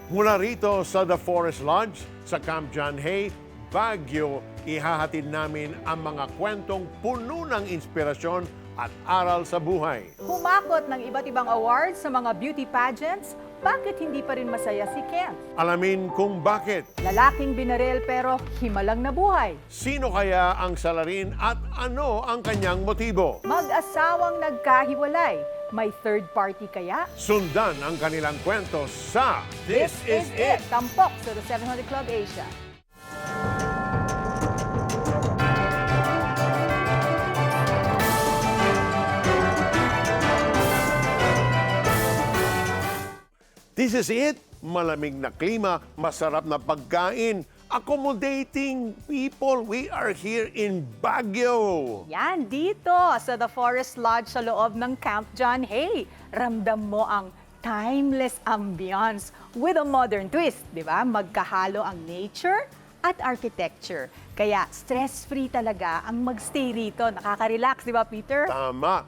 Mula rito sa The Forest Lodge sa Camp John Hay, Baguio, ihahatid namin ang mga kwentong puno ng inspirasyon at aral sa buhay. Humakot ng iba't ibang awards sa mga beauty pageants, bakit hindi pa rin masaya si Ken? Alamin kung bakit, Lalaking binaril pero himalang nabuhay. sino kaya ang salarin at ano ang kanyang motibo. Mag-asawang nagkahiwalay, may third party kaya? Sundan ang kanilang kwento sa This Is It! Tampok sa The 700 Club Asia. This is it! Malamig na klima, masarap na pagkain, accommodating people. We are here in Baguio. Yan, dito sa The Forest Lodge sa loob ng Camp John Hay. Ramdam mo ang timeless ambience with a modern twist, di ba? Magkahalo ang nature at architecture. Kaya stress-free talaga ang magstay rito. Nakaka-relax, di ba, Peter? Tama.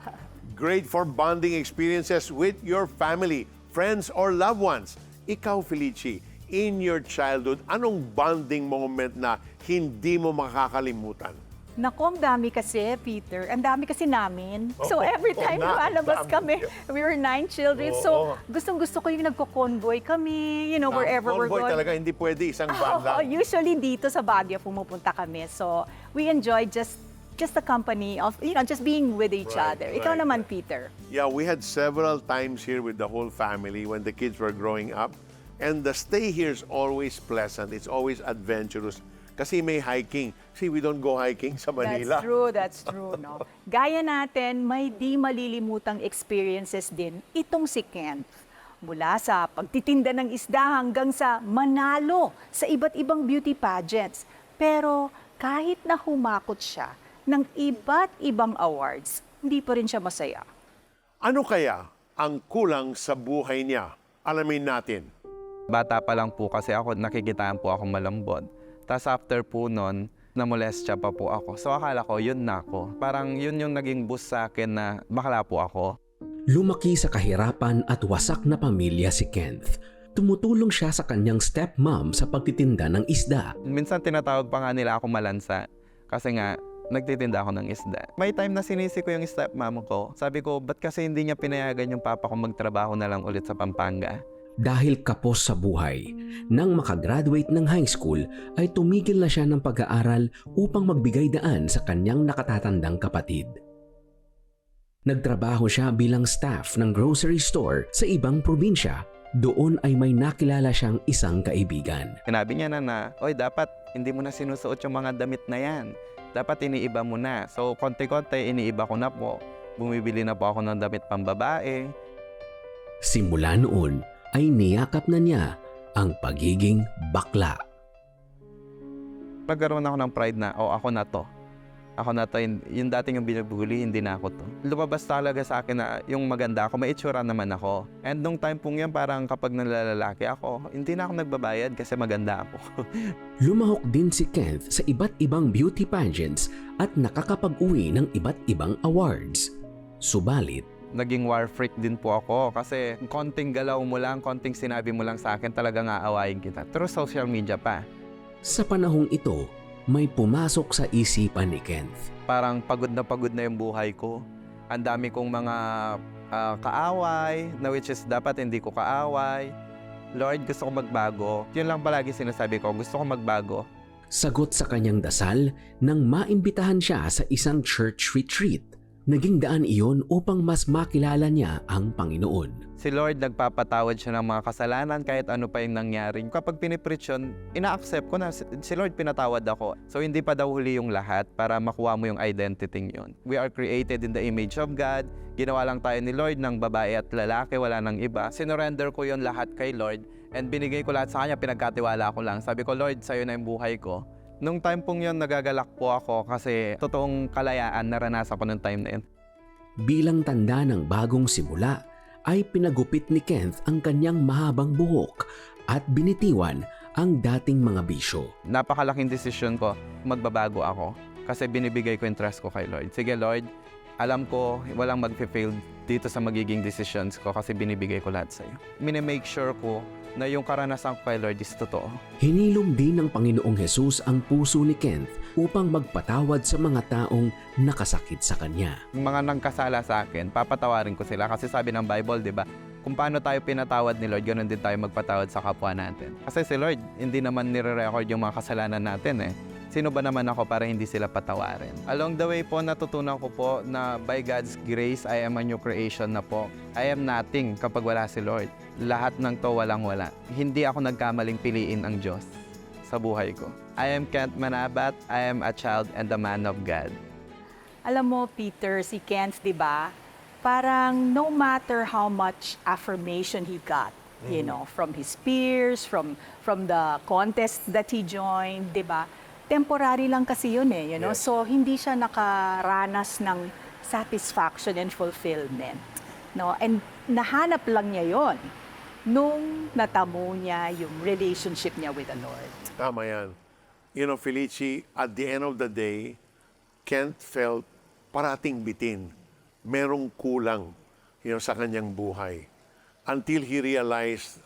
Great for bonding experiences with your family, friends, or loved ones. Ikaw, Felici, in your childhood, anong bonding moment na hindi mo makakalimutan? Naku, ang dami kasi, Peter. Ang dami kasi namin. So Oo, every oo time nga, lumalabas dami. kami, we were 9 children. Oo. So gustong-gusto ko yung nagko-convoy kami, wherever we're Convoy going. talaga, hindi pwede isang van Oo, lang. usually dito sa Baguio pumupunta kami. So we enjoy just the company of, just being with each Right, other. Ikaw right, naman, right. Peter. Yeah, we had several times here with the whole family when the kids were growing up. And the stay here is always pleasant. It's always adventurous. Kasi may hiking. See, we don't go hiking sa Manila. That's true, no? Gaya natin, may di malilimutang experiences din itong si Kent. Mula sa pagtitinda ng isda hanggang sa manalo sa iba't ibang beauty pageants. Pero kahit na humakot siya ng iba't ibang awards, hindi pa rin siya masaya. Ano kaya ang kulang sa buhay niya? Alamin natin. Bata pa lang po kasi ako, nakikitaan po ako malambot. Tapos after po nun, namolestya pa po ako. So akala ko, yun na ako. Parang yun yung naging boost sa akin na bakla po ako. Lumaki sa kahirapan at wasak na pamilya si Kenneth. Tumutulong siya sa kanyang stepmom sa pagtitinda ng isda. Minsan tinatawag pa nga nila ako malansa. Kasi nga, nagtitinda ako ng isda. May time na sinisi ko yung stepmom ko. Sabi ko, ba't kasi hindi niya pinayagan yung papa ko magtrabaho na lang ulit sa Pampanga? Dahil kapos sa buhay, nang makagraduate ng high school ay tumigil na siya ng pag-aaral upang magbigay daan sa kanyang nakatatandang kapatid. Nagtrabaho siya bilang staff ng grocery store sa ibang probinsya. Doon ay may nakilala siyang isang kaibigan. Sinabi niya na, oy, dapat hindi mo na sinusuot yung mga damit na yan. Dapat iniiba mo na. So, konti-konti, iniiba ko na po. Bumibili na po ako ng damit pambabae. Simula noon ay niyakap na niya ang pagiging bakla. Nagkaroon ako ng pride na, ako na to. Ako na to, yung dating yung binubuli, hindi na ako to. Lumabas talaga sa akin na yung maganda ako, may itsura naman ako. And nung time pong yan, parang kapag nalalaki ako, hindi na ako nagbabayad kasi maganda ako. Lumahok din si Kenneth sa iba't ibang beauty pageants at nakakapag-uwi ng iba't ibang awards. Subalit, Naging war freak din po ako kasi konting galaw mo lang, konting sinabi mo lang sa akin, talagang aawayin kita. Through social media pa. sa panahong ito, may pumasok sa isipan ni Kenneth. Parang pagod na yung buhay ko. Ang dami kong mga kaaway, na which is dapat hindi ko kaaway. Lord, gusto ko magbago. Yun lang palagi sinasabi ko, gusto ko magbago. Sagot sa kanyang dasal nang maimbitahan siya sa isang church retreat. Naging daan iyon upang mas makilala niya ang Panginoon. Si Lord nagpapatawad siya ng mga kasalanan kahit ano pa yung nangyari. Kapag pinipreach yun, ina-accept ko na si Lord pinatawad ako. So hindi pa daw huli yung lahat para makuha mo yung identity yun. We are created in the image of God. Ginawa lang tayo ni Lord ng babae at lalaki, wala nang iba. Sinurrender ko yon lahat kay Lord and binigay ko lahat sa Kanya, pinagkatiwala ko lang. Sabi ko, Lord, sa'yo na yung buhay ko. Nung time pong yun, nagagalak po ako kasi totoong kalayaan naranasan ko nung time na yun. Bilang tanda ng bagong simula, ay pinagupit ni Kenneth ang kanyang mahabang buhok at binitiwan ang dating mga bisyo. Napakalaking desisyon ko, magbabago ako kasi binibigay ko yung trust ko kay Lord. Sige Lord, alam ko walang mag-fail dito sa magiging decisions ko kasi binibigay ko lahat sa'yo. Minimake sure ko na yung karanasan ko kay Lord is totoo. Hinilom din ng Panginoong Hesus ang puso ni Kenneth upang magpatawad sa mga taong nakasakit sa kanya. Yung mga nangkasala sa akin, papatawarin ko sila kasi sabi ng Bible, di ba? Kung paano tayo pinatawad ni Lord, ganoon din tayo magpatawad sa kapwa natin. Kasi si Lord, hindi naman nire-record yung mga kasalanan natin eh. Sino ba naman ako para hindi sila patawarin? Along the way po, natutunan ko po na by God's grace, I am a new creation na po. I am nothing kapag wala si Lord. Lahat ng to walang-wala. Hindi ako nagkamaling piliin ang Diyos sa buhay ko. I am Kent Manabat. I am a child and a man of God. Alam mo, Peter, si Kent, di ba? Parang no matter how much affirmation he got, you know, from his peers, from the contest that he joined, di ba? Temporary lang kasi yun eh, you know? Yes. So, hindi siya nakaranas ng satisfaction and fulfillment. No? And nahanap lang niya yon nung natamo niya yung relationship niya with the Lord. Tama yan. You know, Felici, at the end of the day, Kent felt parating bitin. Merong kulang, you know, sa kanyang buhay. Until he realized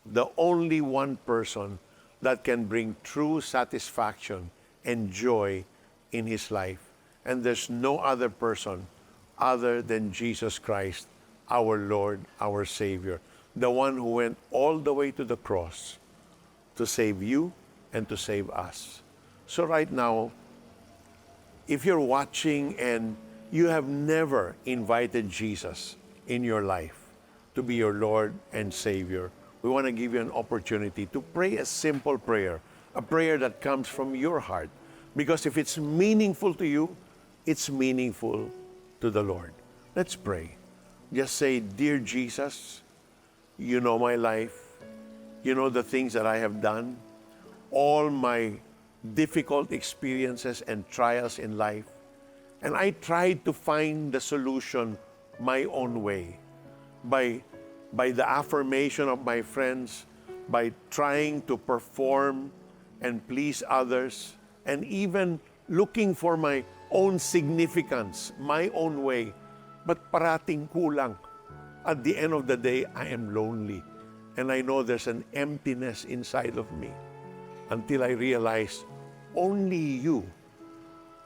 the only one person that can bring true satisfaction and joy in his life. And there's no other person other than Jesus Christ, our Lord, our Savior, the one who went all the way to the cross to save you and to save us. So right now, if you're watching and you have never invited Jesus in your life to be your Lord and Savior, we want to give you an opportunity to pray a simple prayer, a prayer that comes from your heart. Because if it's meaningful to you, it's meaningful to the Lord. Let's pray. Just say, Dear Jesus, you know my life. You know the things that I have done. All my difficult experiences and trials in life. And I tried to find the solution my own way by the affirmation of my friends, by trying to perform and please others, and even looking for my own significance, my own way. But parating kulang. At the end of the day, I am lonely. And I know there's an emptiness inside of me until I realize only you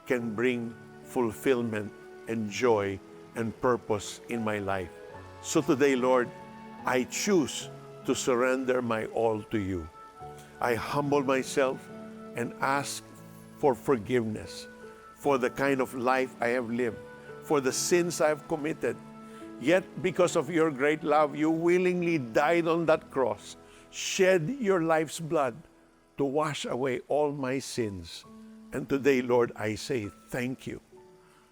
can bring fulfillment and joy and purpose in my life. So today, Lord, I choose to surrender my all to you. I humble myself and ask for forgiveness for the kind of life I have lived, for the sins I have committed. Yet, because of your great love, you willingly died on that cross, shed your life's blood to wash away all my sins. And today, Lord, I say thank you.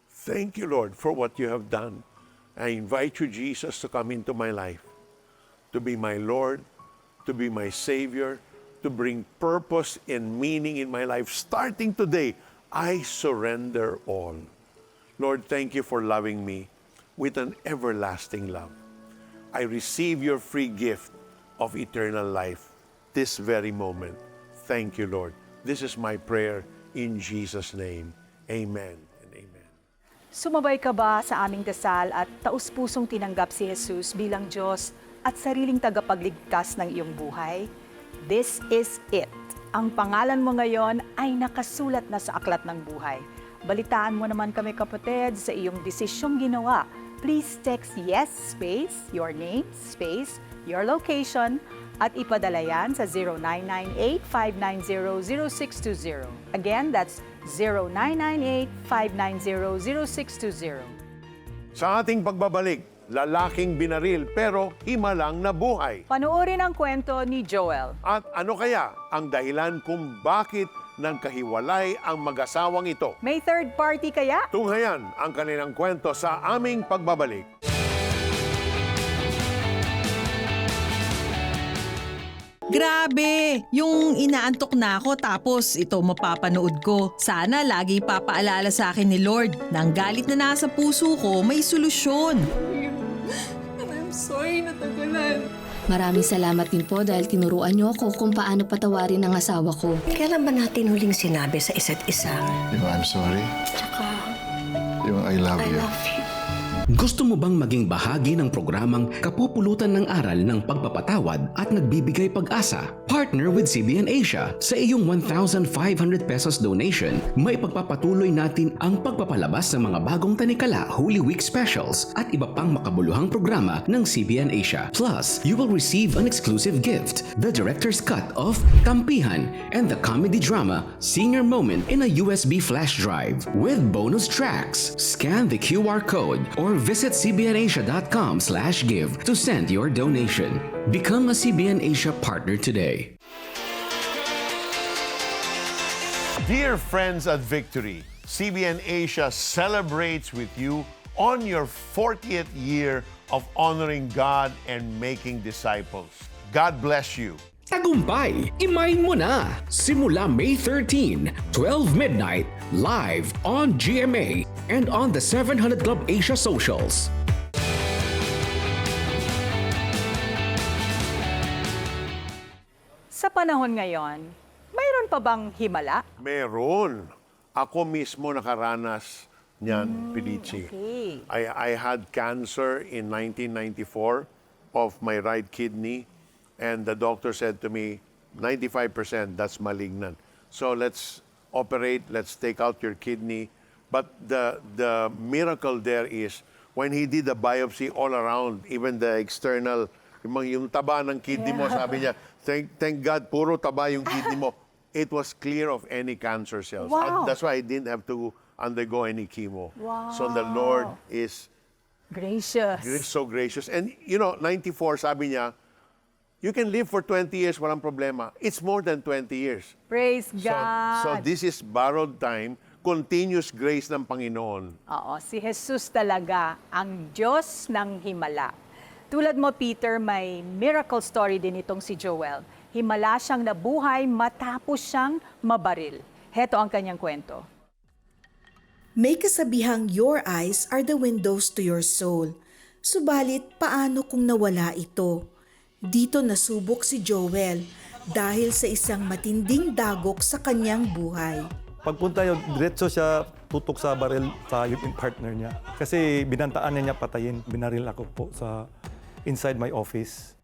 Thank you, Lord, for what you have done. I invite you, Jesus, to come into my life, to be my Lord, to be my Savior, to bring purpose and meaning in my life. Starting today, I surrender all. Lord, thank you for loving me with an everlasting love. I receive your free gift of eternal life this very moment. Thank you, Lord. This is my prayer in Jesus' name. Amen and amen. Sumabay ka ba sa aming dasal at taus-pusong tinanggap si Jesus bilang Diyos at sariling tagapagligtas ng iyong buhay? This is it. Ang pangalan mo ngayon ay nakasulat na sa aklat ng buhay. Balitaan mo naman kami, kapatid, sa iyong desisyong ginawa. Please text yes space, your name space, your location, at ipadala yan sa 0998-590-0620. Again, that's 0998-590-0620. Sa ating pagbabalik, lalaking binaril pero himalang nabuhay. Panoorin ang kwento ni Joel. At ano kaya ang dahilan kung bakit nagkahiwalay ang mag-asawang ito? May third party kaya? Tunghayan ang kanilang kwento sa aming pagbabalik. Grabe! Yung inaantok na ako tapos ito mapapanood ko. Sana lagi papaalala sa akin ni Lord na ang galit na nasa puso ko may solusyon. I'm sorry, natagalan. Maraming salamat din po dahil tinuruan niyo ako kung paano patawarin ang asawa ko. Kailan ba natin huling sinabi sa isa't isa? Yung I'm sorry, Tsaka, yung I love I you. love you. Gusto mo bang maging bahagi ng programang Kapupulutan ng Aral ng Pagpapatawad at Nagbibigay Pag-asa? Partner with CBN Asia. Sa iyong 1,500 pesos donation, may pagpapatuloy natin ang pagpapalabas ng mga bagong tanikala, Holy Week specials at iba pang makabuluhang programa ng CBN Asia. Plus, you will receive an exclusive gift, the director's cut of Kampihan and the comedy drama Senior Moment in a USB flash drive with bonus tracks. Scan the QR code or visit cbnasia.com/give to send your donation. Become a CBN Asia partner today. Dear friends at Victory, CBN Asia celebrates with you on your 40th year of honoring God and making disciples. God bless you. Tagumpay, imayin mo na! Simula May 13, 12 midnight, live on GMA and on the 700 Club Asia socials. Sa panahon ngayon, mayroon pa bang himala? Meron. Ako mismo nakaranas niyan, Pilichi. Okay. I had cancer in 1994 of my right kidney, and the doctor said to me, 95% that's malignant. So let's operate, let's take out your kidney. But the miracle there is when he did the biopsy all around, even the external, yung taba ng kidney mo, sabi niya, thank God, puro taba yung kidney mo. It was clear of any cancer cells. Wow. That's why I didn't have to undergo any chemo. Wow. So the Lord is Gracious. so gracious. And you know, 94, sabi niya, you can live for 20 years, walang problema. It's more than 20 years. Praise So, God. so this is borrowed time, continuous grace ng Panginoon. Oo, si Jesus talaga ang Diyos ng himala. Tulad mo, Peter, may miracle story din itong si Joel. Himala siyang nabuhay matapos siyang mabaril. Heto ang kanyang kwento. May kasabihang your eyes are the windows to your soul. Subalit, paano kung nawala ito? Dito nasubok si Joel dahil sa isang matinding dagok sa kanyang buhay. Pagpunta niya, diretso siya tutok sa baril sa live-in partner niya. Kasi binantaan niya patayin. Binaril ako po sa inside my office.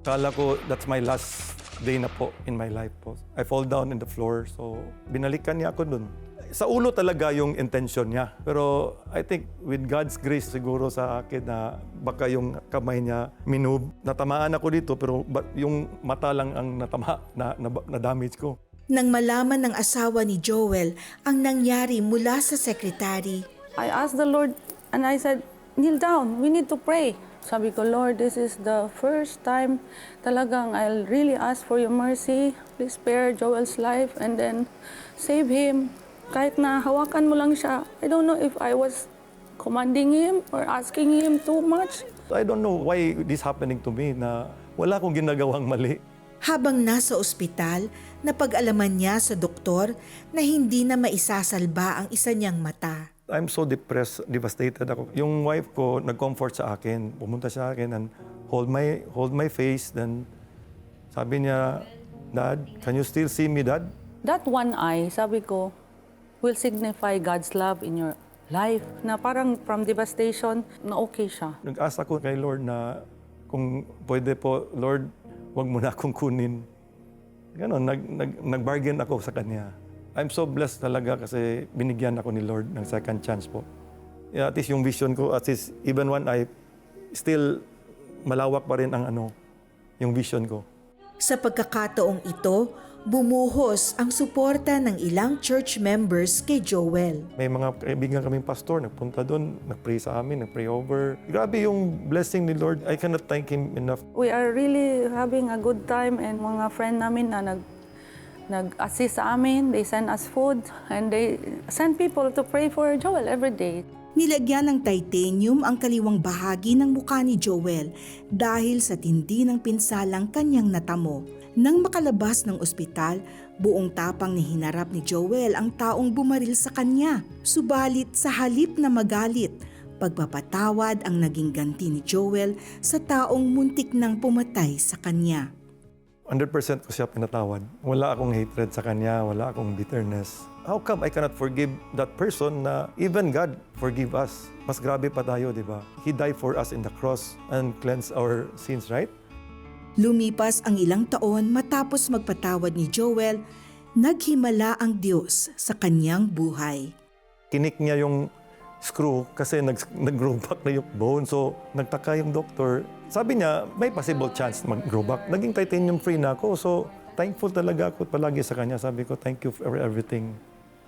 Kala ko that's my last day na po in my life po. I fall down in the floor, so binalikan niya ako dun. Sa ulo talaga yung intention niya. Pero I think with God's grace siguro sa akin na baka yung kamay niya minove. Natamaan ako dito pero yung mata lang ang na damage ko. Nang malaman ng asawa ni Joel ang nangyari mula sa sekretary, I asked the Lord and I said, kneel down, we need to pray. Sabi ko, Lord, this is the first time talagang I'll really ask for your mercy. Please spare Joel's life and then save him. Kahit na hawakan mo lang siya, I don't know if I was commanding him or asking him too much. I don't know why this happening to me na wala akong ginagawang mali. habang nasa ospital, napag-alaman niya sa doktor na hindi na maisasalba ang isa niyang mata. I'm so depressed, devastated ako. Yung wife ko nag-comfort sa akin, pumunta sa akin and hold my face. Then sabi niya, Dad, can you still see me, Dad? That one eye, sabi ko, will signify God's love in your life. Na parang from devastation, na okay siya. Nag-ask ako kay Lord na kung pwede po, Lord, wag mo na akong kunin. Ganon, nag-bargain ako sa Kanya. I'm so blessed talaga kasi binigyan ako ni Lord ng second chance po. Yeah, at least yung vision ko, at least even one eye, still malawak pa rin ang yung vision ko. Sa pagkakataong ito, bumuhos ang suporta ng ilang church members kay Joel. May mga kaibigan kaming pastor, nagpunta doon, nag-pray sa amin, nag-pray over. Grabe yung blessing ni Lord. I cannot thank Him enough. We are really having a good time and mga friend namin na nag-assist sa amin. They send us food and they send people to pray for Joel every day. Nilagyan ng titanium ang kaliwang bahagi ng mukha ni Joel dahil sa tindi ng pinsalang kanyang natamo. Nang makalabas ng ospital, buong tapang ni hinarap ni Joel ang taong bumaril sa kanya. Subalit sa halip na magalit, pagpapatawad ang naging ganti ni Joel sa taong muntik nang pumatay sa kanya. 100% ko siya pinatawad. Wala akong hatred sa kanya, wala akong bitterness. How come I cannot forgive that person na even God forgive us? Mas grabe pa tayo, di ba? He died for us in the cross and cleansed our sins, right? Lumipas ang ilang taon matapos magpatawad ni Joel, naghimala ang Diyos sa kanyang buhay. Kinik niya yung screw kasi nag-grow back na yung bone. So, nagtaka yung doctor. Sabi niya, may possible chance mag-grow back. Naging titanium free na ako. So, thankful talaga ako palagi sa kanya. Sabi ko, thank you for everything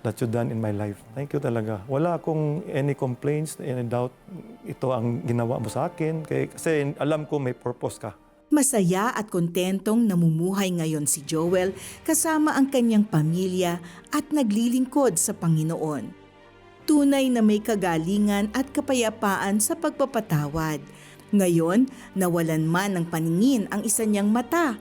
that you done in my life. Thank you talaga. Wala akong any complaints, any doubt. Ito ang ginawa mo sa akin. Kasi alam ko may purpose ka. Masaya at kontentong namumuhay ngayon si Joel kasama ang kanyang pamilya at naglilingkod sa Panginoon. Tunay na may kagalingan at kapayapaan sa pagpapatawad. Ngayon, nawalan man ng paningin ang isa niyang mata.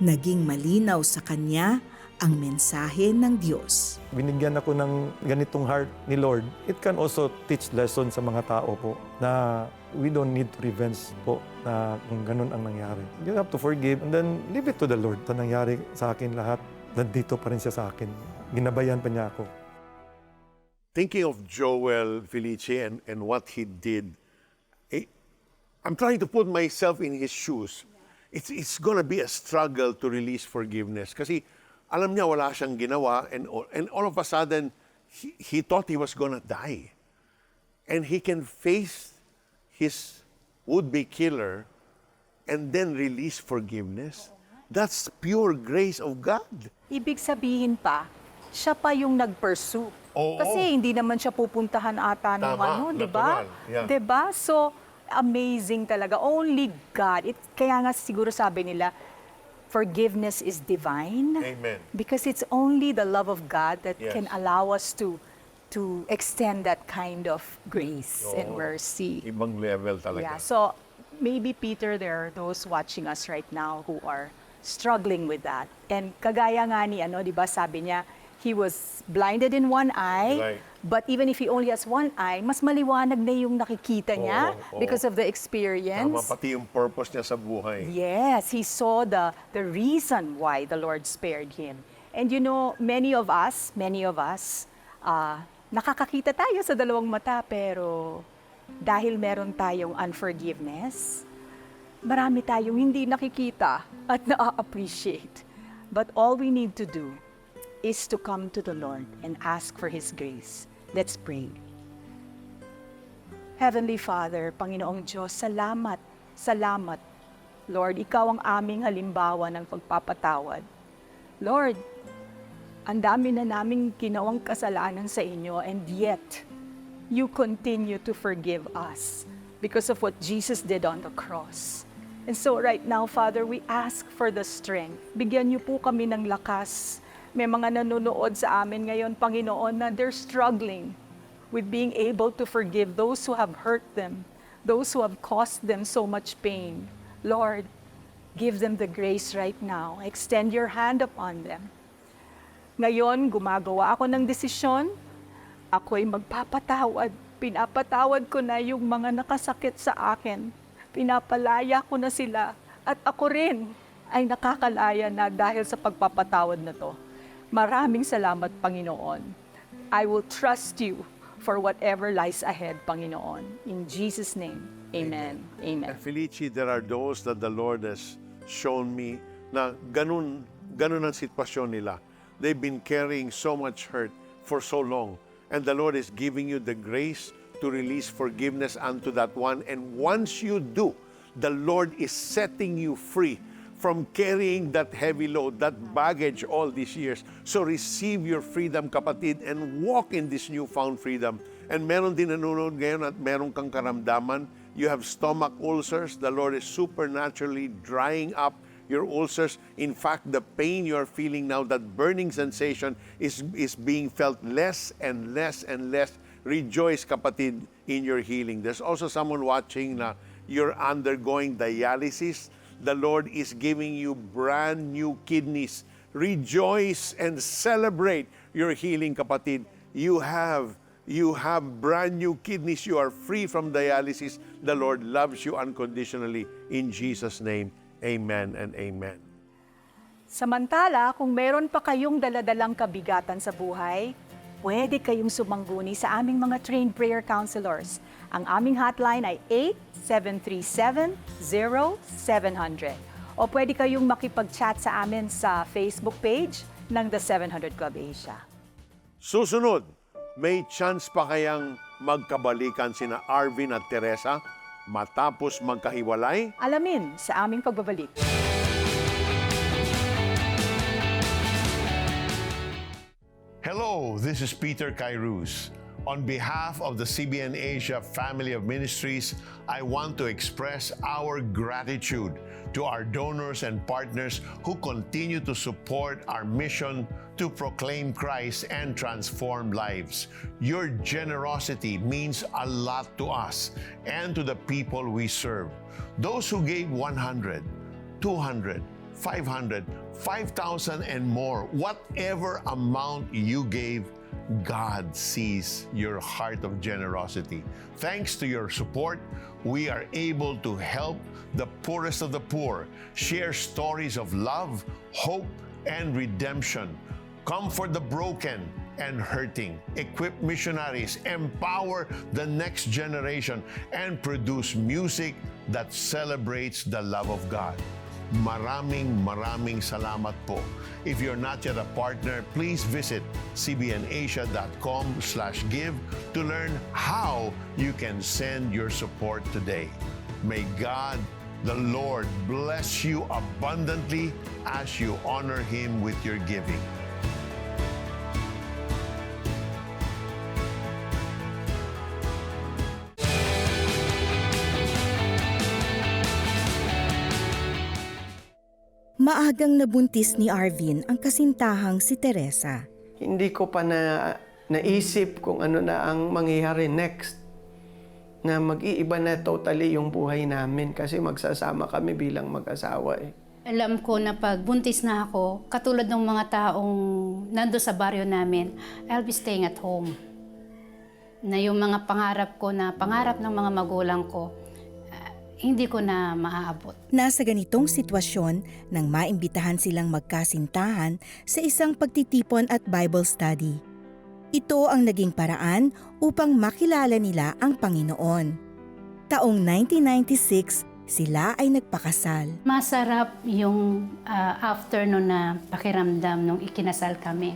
Naging malinaw sa kanya ang mensahe ng Diyos. Binigyan ako ng ganitong heart ni Lord. It can also teach lesson sa mga tao po na we don't need to revenge po na kung ganun ang nangyari. You have to forgive and then leave it to the Lord. Ito nangyari sa akin lahat, nandito pa rin siya sa akin. Ginabayan pa niya ako. Thinking of Joel Felice and what he did, I'm trying to put myself in his shoes. It's gonna be a struggle to release forgiveness. Kasi alam niya wala siyang ginawa and all of a sudden, he thought he was gonna die. And he can face his would-be killer and then release forgiveness. That's pure grace of God. Ibig sabihin pa, siya pa yung nag-pursue. Oo. Kasi hindi naman siya pupuntahan ata ng Tama, di ba? natural. Yeah. Di ba? So, amazing talaga. Only God. Kaya nga siguro sabi nila, forgiveness is divine. Amen. Because it's only the love of God that Yes. can allow us to extend that kind of grace and Oo. mercy. Ibang level Yeah, talaga. so maybe Peter, there are those watching us right now who are struggling with that. And kagaya nga ni di ba, sabi niya, he was blinded in one eye, Right. but even if he only has one eye, mas maliwanag na yung nakikita niya Oo. because of the Tama, experience. pati yung purpose niya sa buhay. Yes, he saw the reason why the Lord spared him. And many of us, nakakakita tayo sa dalawang mata, pero dahil meron tayong unforgiveness, marami tayong hindi nakikita at na-appreciate. But all we need to do is to come to the Lord and ask for His grace. Let's pray. Heavenly Father, Panginoong Diyos, salamat, salamat. Lord, Ikaw ang aming halimbawa ng pagpapatawad. Lord, ang dami na naming ginawang kasalanan sa inyo, and yet, you continue to forgive us because of what Jesus did on the cross. And so right now, Father, we ask for the strength. Bigyan niyo po kami ng lakas. May mga nanonood sa amin ngayon, Panginoon, na they're struggling with being able to forgive those who have hurt them, those who have caused them so much pain. Lord, give them the grace right now. Extend your hand upon them. Ngayon, gumagawa ako ng desisyon. Ako'y magpapatawad. Pinapatawad ko na yung mga nakasakit sa akin. Pinapalaya ko na sila. At ako rin ay nakakalaya na dahil sa pagpapatawad na to. Maraming salamat, Panginoon. I will trust you for whatever lies ahead, Panginoon. In Jesus' name, amen. Amen. And Felice, there are those that the Lord has shown me na ganun ang sitwasyon nila. They've been carrying so much hurt for so long. And the Lord is giving you the grace to release forgiveness unto that one. And once you do, the Lord is setting you free from carrying that heavy load, that baggage all these years. So receive your freedom, kapatid, and walk in this newfound freedom. And meron din nanonood ngayon at meron kang karamdaman. You have stomach ulcers. The Lord is supernaturally drying up your ulcers. In fact, the pain you're feeling now, that burning sensation, is being felt less and less and less. Rejoice, kapatid, in your healing. There's also someone watching na you're undergoing dialysis. The Lord is giving you brand new kidneys. Rejoice and celebrate your healing, kapatid. You have brand new kidneys. You are free from dialysis. The Lord loves you unconditionally. In Jesus' name, amen and amen. Samantala, kung meron pa kayong daladalang kabigatan sa buhay, pwede kayong sumangguni sa aming mga trained prayer counselors. Ang aming hotline ay 8737-0700. O pwede kayong makipag-chat sa amin sa Facebook page ng The 700 Club Asia. Susunod, may chance pa kayang magkabalikan sina Arvin at Teresa matapos magkahiwalay? Alamin sa aming pagbabalik. Hello, this is Peter Kairouz. On behalf of the CBN Asia family of ministries, I want to express our gratitude to our donors and partners who continue to support our mission to proclaim Christ and transform lives. Your generosity means a lot to us and to the people we serve. Those who gave 100, 200, 500, 5,000 and more, whatever amount you gave, God sees your heart of generosity. Thanks to your support, we are able to help the poorest of the poor, share stories of love, hope, and redemption, comfort the broken and hurting, equip missionaries, empower the next generation, and produce music that celebrates the love of God. Maraming salamat po. If you're not yet a partner, please visit cbnasia.com/give to learn how you can send your support today. May God, the Lord, bless you abundantly as you honor Him with your giving. Maagang nabuntis ni Arvin ang kasintahang si Teresa. Hindi ko pa naisip kung ano na ang mangyayari next. Na mag-iiba na totally yung buhay namin kasi magsasama kami bilang mag-asawa eh. Alam ko na pag buntis na ako, katulad ng mga taong nando sa baryo namin, I'll be staying at home. Na yung mga pangarap ko na pangarap ng mga magulang ko, hindi ko na maaabot. Nasa ganitong sitwasyon nang maimbitahan silang magkasintahan sa isang pagtitipon at Bible study. Ito ang naging paraan upang makilala nila ang Panginoon. Taong 1996, sila ay nagpakasal. Masarap yung afternoon na pakiramdam nung ikinasal kami.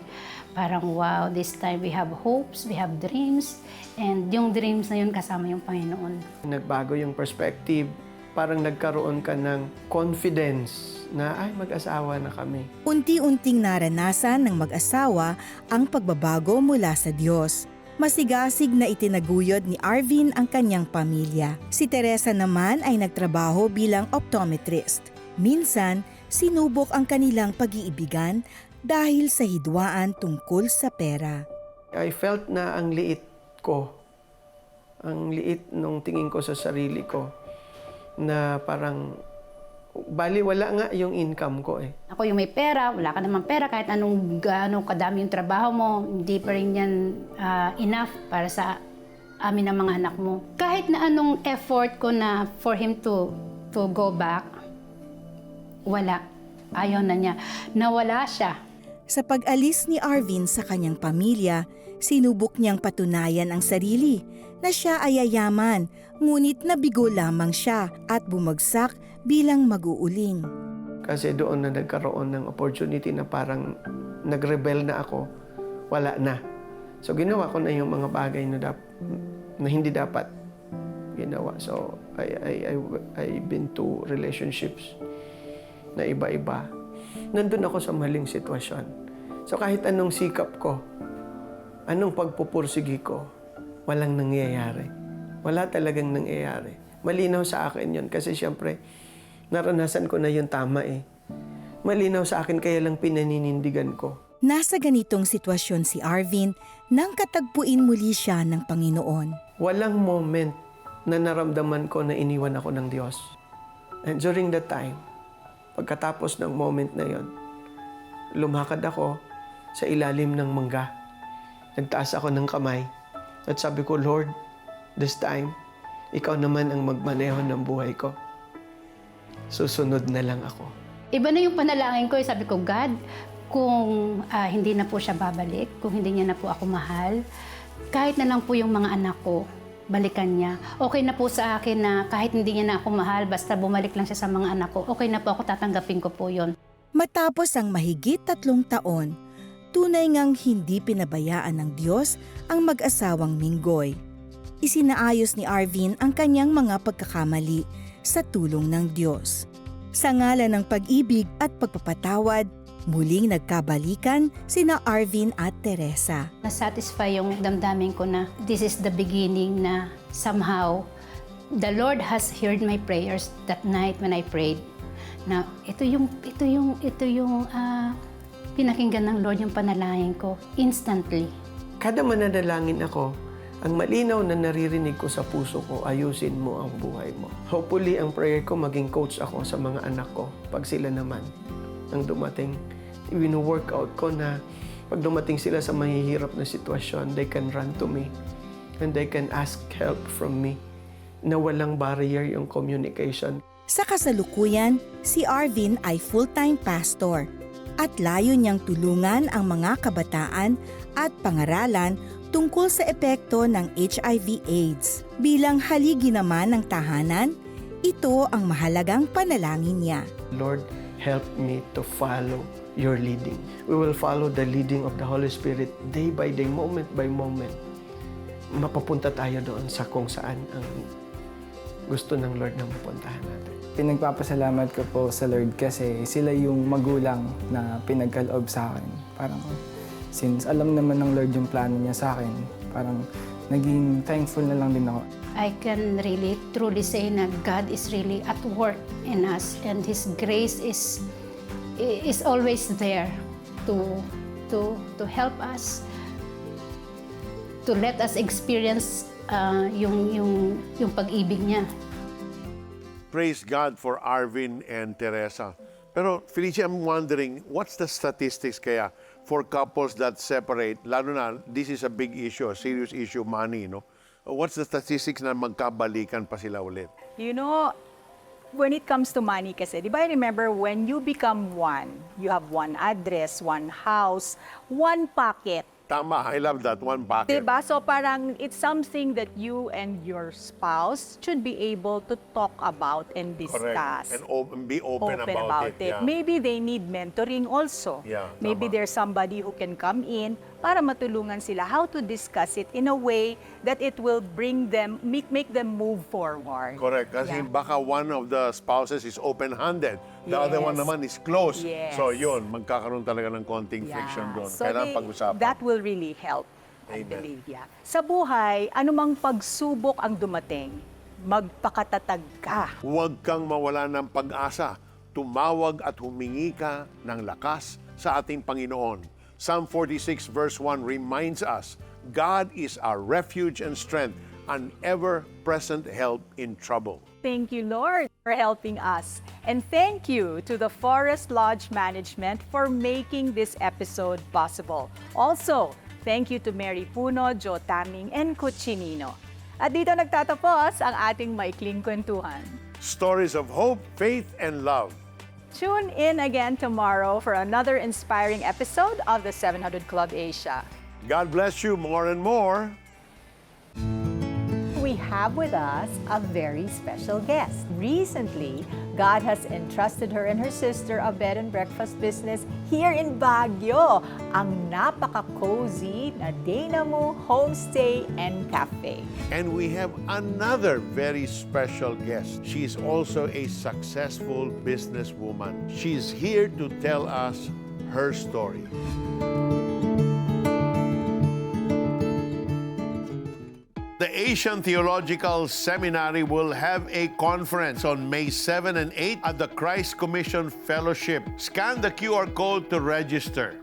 Parang wow, this time we have hopes, we have dreams, and yung dreams na yun kasama yung Panginoon. Nagbago yung perspective, parang nagkaroon ka ng confidence na ay mag-asawa na kami. Unti-unting naranasan ng mag-asawa ang pagbabago mula sa Diyos. Masigasig na itinaguyod ni Arvin ang kanyang pamilya. Si Teresa naman ay nagtrabaho bilang optometrist. Minsan, sinubok ang kanilang pag-iibigan dahil sa hidwaan tungkol sa pera. I felt na ang liit ko. Ang liit nung tingin ko sa sarili ko. Na parang, baliwala nga yung income ko eh. Ako yung may pera, wala ka naman pera, kahit anong kadami yung trabaho mo, hindi pa rin yan enough para sa amin ng mga anak mo. Kahit na anong effort ko na for him to go back, wala. Ayaw na niya. Nawala siya. Sa pag-alis ni Arvin sa kanyang pamilya, sinubok niyang patunayan ang sarili na siya ay yayaman, ngunit nabigo lamang siya at bumagsak bilang mag-uuling. Kasi doon na nagkaroon ng opportunity na parang nag-rebel na ako, wala na. So ginawa ko na yung mga bagay na hindi dapat ginawa. So I've been to relationships na iba-iba. Nandun ako sa maling sitwasyon. So kahit anong sikap ko, anong pagpupursigi ko, walang nangyayari. Wala talagang nangyayari. Malinaw sa akin yun kasi siyempre, naranasan ko na yung tama eh. Malinaw sa akin kaya lang pinaninindigan ko. Nasa ganitong sitwasyon si Arvin nang katagpuin muli siya ng Panginoon. Walang moment na naramdaman ko na iniwan ako ng Diyos. And during that time, pagkatapos ng moment na yon, lumakad ako sa ilalim ng mangga. Nagtaas ako ng kamay at sabi ko, Lord, this time, Ikaw naman ang magmaneho ng buhay ko. Susunod na lang ako. Iba na yung panalangin ko. Sabi ko, God, kung hindi na po siya babalik, kung hindi niya na po ako mahal, kahit na lang po yung mga anak ko, balikan niya. Okay na po sa akin na kahit hindi niya na ako mahal, basta bumalik lang siya sa mga anak ko, okay na po ako, tatanggapin ko po yon. Matapos ang mahigit 3 taon, tunay ngang hindi pinabayaan ng Diyos ang mag-asawang Minggoy. Isinaayos ni Arvin ang kanyang mga pagkakamali sa tulong ng Diyos. Sa ngalan ng pag-ibig at pagpapatawad, muling nagkabalikan sina Arvin at Teresa. Na-satisfy yung damdamin ko na this is the beginning, na somehow the Lord has heard my prayers that night when I prayed. Na ito yung pinakinggan ng Lord yung panalangin ko instantly. Kada mananalangin ako, ang malinaw na naririnig ko sa puso ko, ayusin mo ang buhay mo. Hopefully, ang prayer ko, maging coach ako sa mga anak ko. Pag sila naman ang dumating, wino-workout ko na pag dumating sila sa mahihirap na sitwasyon, they can run to me and they can ask help from me, na walang barrier yung communication. Sa kasalukuyan, si Arvin ay full-time pastor at layo niyang tulungan ang mga kabataan at pangaralan tungkol sa epekto ng HIV/AIDS. Bilang haligi naman ng tahanan, ito ang mahalagang panalangin niya. Lord, help me to follow your leading. We will follow the leading of the Holy Spirit day by day, moment by moment. Mapapunta tayo doon sa kung saan ang gusto ng Lord na mapuntahan natin. Pinagpapasalamat ko po sa Lord kasi sila yung magulang na pinagkaloob sa akin. Parang since alam naman ng Lord yung plano niya sa akin, parang naging thankful na lang din ako. I can really truly say na God is really at work in us, and His grace is always there to help us, to let us experience yung pag-ibig niya. Praise God for Arvin and Teresa. Pero Felicia, I'm wondering, what's the statistics kaya for couples that separate? Lalo na, this is a big issue, a serious issue, money, no? What's the statistics na magkabalikan pa sila ulit? You know, when it comes to money kasi, di ba I remember when you become one, you have one address, one house, one pocket. Tama, I love that, one pocket. Diba? So parang it's something that you and your spouse should be able to talk about and discuss. Correct. And be open about it. Yeah. Maybe they need mentoring also. Yeah, Maybe tama. there's somebody who can come in para matulungan sila how to discuss it in a way that it will bring them, make them move forward. Correct. Kasi Yeah. baka one of the spouses is open-handed. The other one Yes. naman is closed. Yes. So yun, magkakaroon talaga ng konting friction doon. So Kailangan pag-usapan. that will really help, I Amen. believe. Yeah. Sa buhay, anumang pagsubok ang dumating, magpakatatag ka. Huwag kang mawala ng pag-asa. Tumawag at humingi ka ng lakas sa ating Panginoon. Psalm 46 verse 1 reminds us, God is our refuge and strength, an ever-present help in trouble. Thank you, Lord, for helping us. And thank you to the Forest Lodge Management for making this episode possible. Also, thank you to Mary Puno, Joe Taming, and Cuccinino. At dito nagtatapos ang ating maikling kwentuhan. Stories of hope, faith, and love. Tune in again tomorrow for another inspiring episode of the 700 Club Asia. God bless you more and more. We have with us a very special guest. Recently, God has entrusted her and her sister a bed and breakfast business here in Baguio, ang napaka-cozy na Dynamo Homestay and Cafe. And we have another very special guest. She is also a successful businesswoman. She's here to tell us her story. The Asian Theological Seminary will have a conference on May 7 and 8 at the Christ Commission Fellowship. Scan the QR code to register.